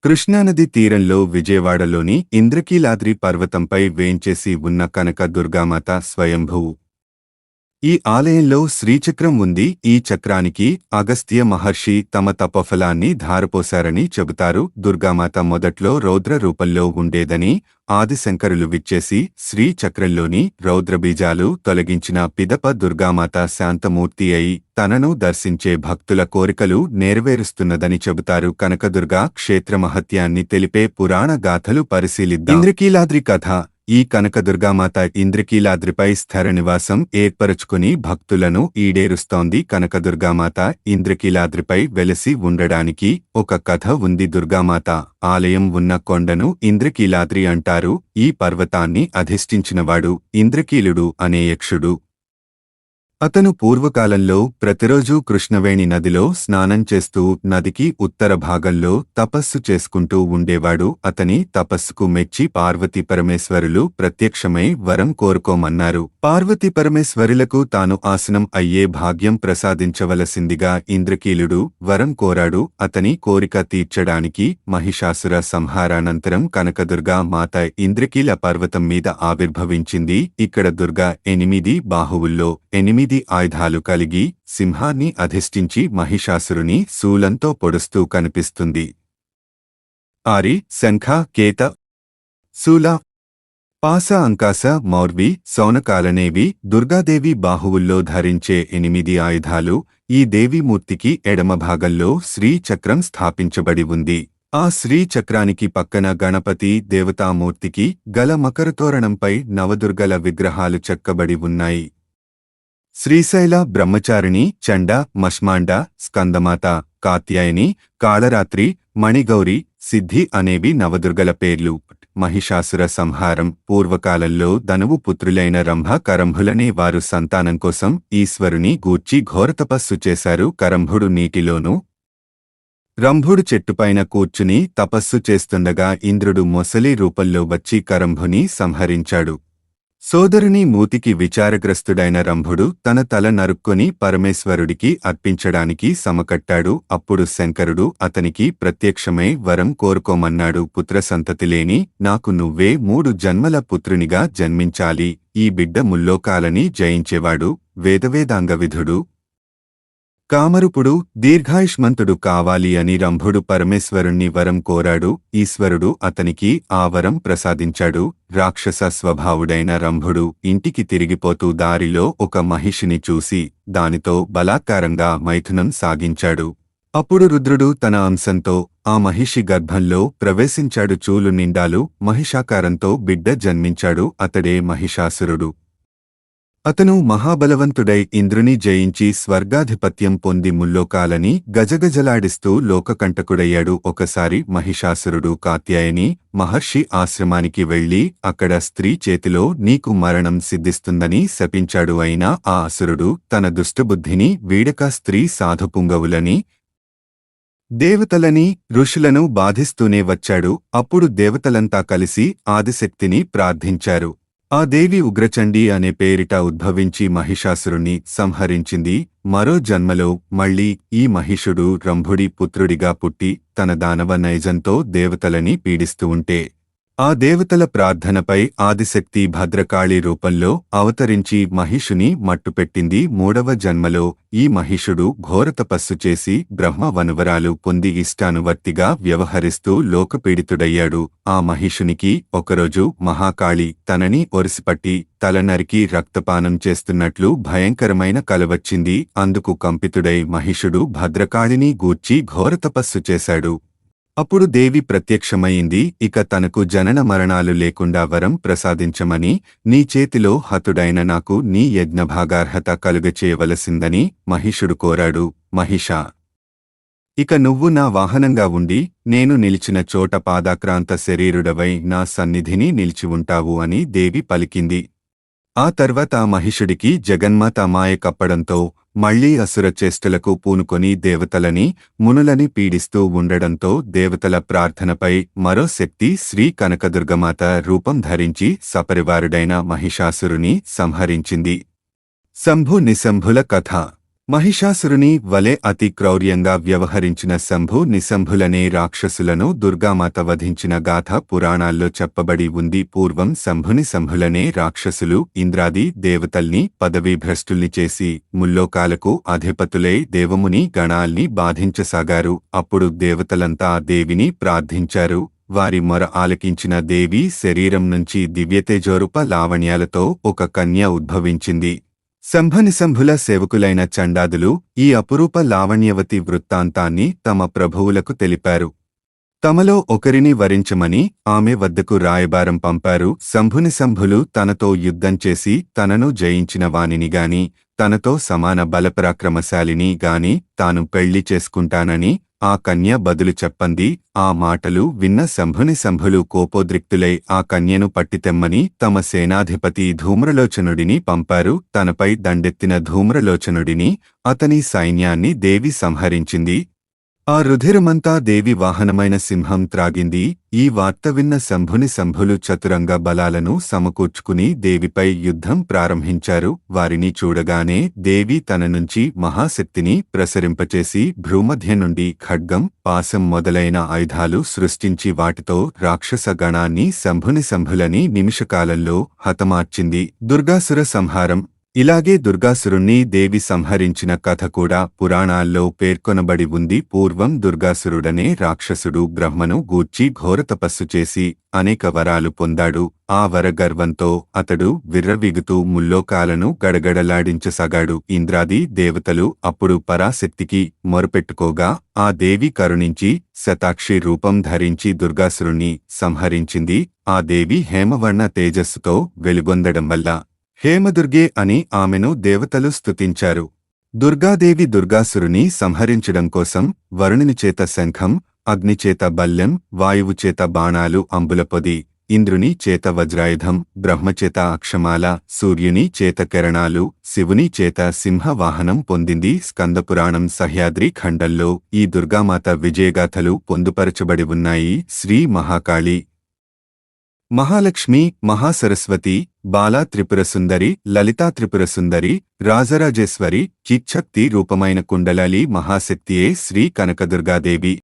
కృష్ణానది తీరంలో విజయవాడలోని ఇంద్రకీలాద్రి పర్వతంపై వేంచేసి ఉన్న కనక దుర్గామాత స్వయంభువు. ఈ ఆలయంలో శ్రీచక్రం ఉంది. ఈ చక్రానికి అగస్త్య మహర్షి తమ తపఫలాన్ని ధారపోశారని చెబుతారు. దుర్గామాత మొదట్లో రౌద్ర రూపంలో ఉండేదని, ఆదిశంకరులు విచ్చేసి శ్రీచక్రంలోని రౌద్రబీజాలు తొలగించిన పిదప దుర్గామాత శాంతమూర్తి అయి తనను దర్శించే భక్తుల కోరికలు నెరవేరుస్తున్నదని చెబుతారు. కనకదుర్గా క్షేత్ర మహత్యాన్ని తెలిపే పురాణ గాథలు పరిశీలిద్దాం. ఇంద్రకీలాద్రి కథ. ఈ కనకదుర్గామాత ఇంద్రకీలాద్రిపై స్థిర నివాసం ఏర్పరచుకుని భక్తులను ఈడేరుస్తోంది. కనకదుర్గామాత ఇంద్రకీలాద్రిపై వెలసి ఉండడానికి ఒక కథ ఉంది. దుర్గామాత ఆలయం ఉన్న కొండను ఇంద్రకీలాద్రి అంటారు. ఈ పర్వతాన్ని అధిష్ఠించినవాడు ఇంద్రకీలుడు అనే యక్షుడు. అతను పూర్వకాలంలో ప్రతిరోజూ కృష్ణవేణి నదిలో స్నానం చేస్తూ నదికి ఉత్తర భాగంలో తపస్సు చేసుకుంటూ ఉండేవాడు. అతని తపస్సుకు మెచ్చి పార్వతీ పరమేశ్వరులు ప్రత్యక్షమై వరం కోరుకోమన్నారు. పార్వతీ పరమేశ్వరులకు తాను ఆసనం అయ్యే భాగ్యం ప్రసాదించవలసిందిగా ఇంద్రకీలుడు వరం కోరాడు. అతని కోరిక తీర్చడానికి మహిషాసుర సంహారానంతరం కనకదుర్గా మాత ఇంద్రకీల పర్వతం మీద ఆవిర్భవించింది. ఇక్కడ దుర్గా 8 బాహువుల్లో 8 ఆయుధాలు కలిగి సింహాన్ని అధిష్ఠించి మహిషాసురుని శూలంతో పొడుస్తూ కనిపిస్తుంది. ఆరి, శంఖ, కేత, శూల, పాస, అంకాస, మౌర్వి, సౌనకాలనేవి దుర్గాదేవి బాహువుల్లో ధరించే 8 ఆయుధాలు. ఈ దేవీమూర్తికి ఎడమ భాగంలో శ్రీచక్రం స్థాపించబడి ఉంది. ఆ శ్రీచక్రానికి పక్కన గణపతి దేవతామూర్తికి గల మకరతోరణంపై నవదుర్గల విగ్రహాలు చెక్కబడి ఉన్నాయి. శ్రీశైల బ్రహ్మచారిణి, చండ, మష్మాండ, స్కందమాత, కాత్యాయని, కాళరాత్రి, మణిగౌరి, సిద్ధి అనేవి నవదుర్గల పేర్లు. మహిషాసుర సంహారం. పూర్వకాలంలో ధనువు పుత్రులైన రంభ, కరంభులనే వారు సంతానం కోసం ఈశ్వరుని గూర్చి ఘోరతపస్సు చేశారు. కరంభుడు నీటిలోనూ, రంభుడు చెట్టుపైన కూర్చుని తపస్సు చేస్తుండగా ఇంద్రుడు మొసలి రూపంలో వచ్చి కరంభుని సంహరించాడు. సోదరుని మూతికి విచారగ్రస్తుడైన రంభుడు తన తల నరుక్కొని పరమేశ్వరుడికి అర్పించడానికి సమకట్టాడు. అప్పుడు శంకరుడు అతనికి ప్రత్యక్షమై వరం కోరుకోమన్నాడు. పుత్రసంతతి లేని నాకు నువ్వే 3 జన్మల పుత్రునిగా జన్మించాలి. ఈ బిడ్డ ముల్లోకాలని జయించేవాడు, వేదవేదాంగవిధుడు, కామరూపుడు, దీర్ఘాయుష్మంతుడు కావాలి అని రంభుడు పరమేశ్వరుణ్ణి వరం కోరాడు. ఈశ్వరుడు అతనికి ఆ వరం ప్రసాదించాడు. రాక్షస స్వభావుడైన రంభుడు ఇంటికి తిరిగిపోతూ దారిలో ఒక మహిషిని చూసి దానితో బలాత్కారంగా మైథునం సాగించాడు. అప్పుడు రుద్రుడు తన అంశంతో ఆ మహిషి గర్భంలో ప్రవేశించాడు. చూలు నిండాలు మహిషాకారంతో బిడ్డ జన్మించాడు. అతడే మహిషాసురుడు. అతను మహాబలవంతుడై ఇంద్రుని జయించి స్వర్గాధిపత్యం పొంది ముల్లోకాలని గజగజలాడిస్తూ లోకకంటకుడయ్యాడు. ఒకసారి మహిషాసురుడు కాత్యాయని మహర్షి ఆశ్రమానికి వెళ్లి అక్కడ స్త్రీ చేతిలో నీకు మరణం సిద్ధిస్తుందని శపించాడు. అయినా ఆ అసురుడు తన దుష్టబుద్ధిని వీడక స్త్రీ సాధుపుంగవులని, దేవతలని, ఋషులను బాధిస్తూనే వచ్చాడు. అప్పుడు దేవతలంతా కలిసి ఆదిశక్తిని ప్రార్థించారు. ఆ దేవి ఉగ్రచండి అనే పేరిట ఉద్భవించి మహిషాసురుణ్ణి సంహరించింది. మరో జన్మలో మళ్లీ ఈ మహిషుడు రంభుడి పుత్రుడిగా పుట్టి తన దానవ నైజంతో దేవతలని పీడిస్తూ ఉంటే ఆ దేవతల ప్రార్థనపై ఆదిశక్తి భద్రకాళి రూపంలో అవతరించి మహిషుని మట్టుపెట్టింది. 3వ జన్మలో ఈ మహిషుడు ఘోరతపస్సు చేసి బ్రహ్మ వనవరాలు పొంది ఇష్టానువర్తిగా వ్యవహరిస్తూ లోకపీడితుడయ్యాడు. ఆ మహిషునికి ఒకరోజు మహాకాళి తనని ఒరిసిపట్టి తల నరికి రక్తపానం చేస్తున్నట్లు భయంకరమైన కల వచ్చింది. అందుకు కంపితుడై మహిషుడు భద్రకాళిని గూర్చి ఘోరతపస్సు చేశాడు. అప్పుడు దేవి ప్రత్యక్షమయింది. ఇక తనకు జనన మరణాలు లేకుండా వరం ప్రసాదించమని, నీ చేతిలో హతుడైన నాకు నీ యజ్ఞభాగార్హత కలుగచేయవలసిందని మహిషుడు కోరాడు. మహిషా, ఇక నువ్వు నా వాహనంగా ఉండి నేను నిలిచిన చోట పాదాక్రాంత శరీరుడవై నా సన్నిధిని నిలిచి ఉంటావు అని దేవి పలికింది. ఆ తర్వాత మహిషుడికి జగన్మాత మాయ కప్పడంతో మళ్లీ అసుర చేష్టలకు పూనుకొని దేవతలని, మునులని పీడిస్తూ ఉండడంతో దేవతల ప్రార్థనపై మరో శక్తి శ్రీ కనకదుర్గమాత రూపం ధరించి సపరివారుడైన మహిషాసురుని సంహరించింది. శంభు నిశంభుల కథ. మహిషాసురుని వలె అతి క్రౌర్యంగా వ్యవహరించిన శంభు నిశంభులనే రాక్షసులను దుర్గామాత వధించిన గాథ పురాణాల్లో చెప్పబడి ఉంది. పూర్వం శంభునిశంభులనే రాక్షసులు ఇంద్రాది దేవతల్ని పదవీభ్రష్టుల్ని చేసి ముల్లోకాలకు అధిపతులై దేవముని గణాల్ని బాధించసాగారు. అప్పుడు దేవతలంతా దేవిని ప్రార్థించారు. వారి మొర ఆలకించిన దేవి శరీరం నుంచి దివ్యతేజోరూప లావణ్యాలతో ఒక కన్య ఉద్భవించింది. శంభనిశంభుల సేవకులైన చండాదులు ఈ అపురూప లావణ్యవతి వృత్తాంతాన్ని తమ ప్రభువులకు తెలిపారు. తమలో ఒకరిని వరించమని ఆమె వద్దకు రాయబారం పంపారు. శంభునిశంభులు తనతో యుద్ధం చేసి తనను జయించిన వానిని గాని, తనతో సమాన బలపరాక్రమశాలిని గాని తాను పెళ్లి చేసుకుంటానని ఆ కన్య బదులు చెప్పంది. ఆ మాటలు విన్న శంభునిశంభులు కోపోద్రిక్తులై ఆ కన్యను పట్టితెమ్మని తమ సేనాధిపతి ధూమ్రలోచనుడిని పంపారు. తనపై దండెత్తిన ధూమ్రలోచనుడిని, అతని సైన్యాన్ని దేవి సంహరించింది. ఆ రుధిరమంతా దేవి వాహనమైన సింహం త్రాగింది. ఈ వార్త విన్న శంభునిశంభులు చతురంగ బలాలను సమకూర్చుకుని దేవిపై యుద్ధం ప్రారంభించారు. వారిని చూడగానే దేవి తన నుంచి మహాశక్తిని ప్రసరింపచేసి భ్రూమధ్య నుండి ఖడ్గం, పాశం మొదలైన ఆయుధాలు సృష్టించి వాటితో రాక్షస గణాన్ని శంభునిశంభులని నిమిషకాలంలో హతమార్చింది. దుర్గాసుర సంహారం. ఇలాగే దుర్గాసురుణ్ణి దేవి సంహరించిన కథ కూడా పురాణాల్లో పేర్కొనబడి ఉంది. పూర్వం దుర్గాసురుడనే రాక్షసుడు బ్రహ్మను గూర్చి ఘోర తపస్సు చేసి అనేక వరాలు పొందాడు. ఆ వరగర్వంతో అతడు విర్రవీగుతూ ముల్లోకాలను గడగడలాడించసాగాడు. ఇంద్రాది దేవతలు అప్పుడు పరాశక్తికి మొరపెట్టుకోగా ఆ దేవి కరుణించి శతాక్షి రూపం ధరించి దుర్గాసురుణ్ణి సంహరించింది. ఆ దేవి హేమవర్ణ తేజస్సుతో వెలుగొందడం వల్ల హేమదుర్గే అని ఆమెను దేవతలు స్తుతించారు. దుర్గాదేవి దుర్గాసురుని సంహరించడం కోసం వరుణునిచేత శంఖం, అగ్నిచేత బల్లెం, వాయువుచేత బాణాలు అంబులపొది, ఇంద్రుని చేత వజ్రాయుధం, బ్రహ్మచేత అక్షమాల, సూర్యుని చేత కిరణాలు, శివుని చేత సింహవాహనం పొందింది. స్కందపురాణం సహ్యాద్రి ఖండంలో ఈ దుర్గామాత విజయగాథలు పొందుపరచబడి ఉన్నాయి. శ్రీ మహాకాళి, మహాలక్ష్మి, మహాసరస్వతి, బాలా త్రిపురసుందరి, లలితా త్రిపురసుందరి, రాజరాజేశ్వరి, చిచ్చక్తి రూపమైన కుండలలి మహాశక్తియే శ్రీ కనకదుర్గాదేవి.